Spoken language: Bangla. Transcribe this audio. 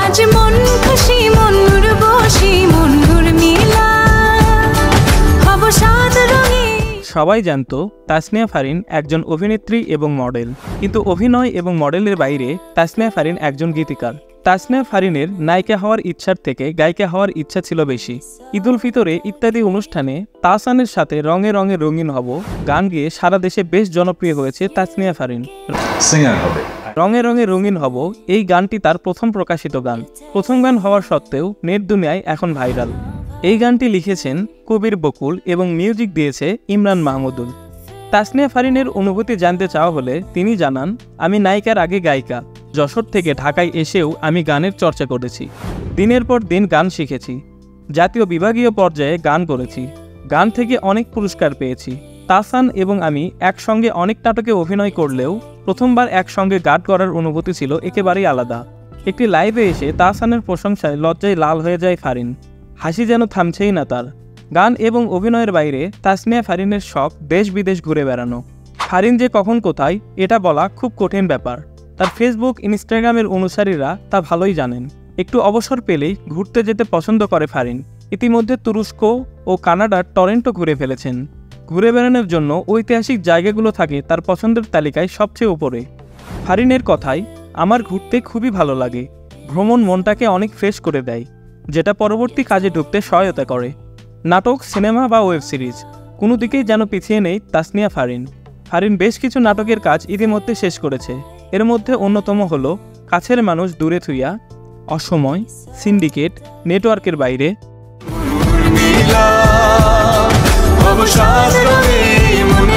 আজ মন খুশি মন উর্বশী মন উর্মিলা হব সাত রঙে। সবাই জানতো তাসনিয়া ফারিন একজন অভিনেত্রী এবং মডেল, কিন্তু অভিনয় এবং মডেলের বাইরে তাসনিয়া ফারিন একজন গীতিকার। তাসনিয়া ফারিনের নায়িকা হওয়ার ইচ্ছার থেকে গায়িকা হওয়ার ইচ্ছা ছিল বেশি। ঈদুল ফিতরে ইত্যাদি অনুষ্ঠানে তাহসানের সাথে রঙে রঙে রঙিন হব গান গেয়ে সারা দেশে বেশ জনপ্রিয় হয়েছে তাসনিয়া ফারিন। সিঙ্গার হবে। রঙে রঙে রঙিন হব এই গানটি তার প্রথম প্রকাশিত গান। প্রথম গান হওয়ার সত্ত্বেও নেট দুনিয়ায় এখন ভাইরাল। এই গানটি লিখেছেন কবির বকুল এবং মিউজিক দিয়েছে ইমরান মাহমুদুল। তাসনিয়া ফারিনের অনুভূতি জানতে চাওয়া হলে তিনি জানান, আমি নায়িকার আগে গায়িকা। যশোর থেকে ঢাকায় এসেও আমি গানের চর্চা করেছি। দিনের পর দিন গান শিখেছি। জাতীয় বিভাগীয় পর্যায়ে গান করেছি। গান থেকে অনেক পুরস্কার পেয়েছি। তাহসান এবং আমি একসঙ্গে অনেক নাটকে অভিনয় করলেও প্রথমবার একসঙ্গে গান করার অনুভূতি ছিল একেবারেই আলাদা। একটি লাইভে এসে তাহসানের প্রশংসায় লজ্জায় লাল হয়ে যায় ফারিন। হাসি যেন থামছেই না তার। গান এবং অভিনয়ের বাইরে তাসনিয়া ফারিনের শখ দেশ বিদেশ ঘুরে বেড়ানো। ফারিন যে কখন কোথায় এটা বলা খুব কঠিন ব্যাপার। তার ফেসবুক ইনস্টাগ্রামের অনুসারীরা তা ভালোই জানেন। একটু অবসর পেলেই ঘুরতে যেতে পছন্দ করে ফারিন। ইতিমধ্যে তুরস্ক ও কানাডার টরেন্টো ঘুরে ফেলেছেন। ঘুরে বেড়ানোর জন্য ঐতিহাসিক জায়গাগুলো থাকে তার পছন্দের তালিকায় সবচেয়ে উপরে। ফারিনের কথায়, আমার ঘুরতে খুবই ভালো লাগে। ভ্রমণ মনটাকে অনেক ফ্রেশ করে দেয়, যেটা পরবর্তী কাজে ঢুকতে সহায়তা করে। নাটক, সিনেমা বা ওয়েব সিরিজ কোনো দিকেই যেন পিছিয়ে নেই তাসনিয়া ফারিন। ফারিন বেশ কিছু নাটকের কাজ ইতিমধ্যে শেষ করেছে। এর মধ্যে অন্যতম হল কাছের মানুষ দূরে থুইয়া, অসময়, সিন্ডিকেট, নেটওয়ার্কের বাইরে, উর্মিলা হব সাত রঙে মন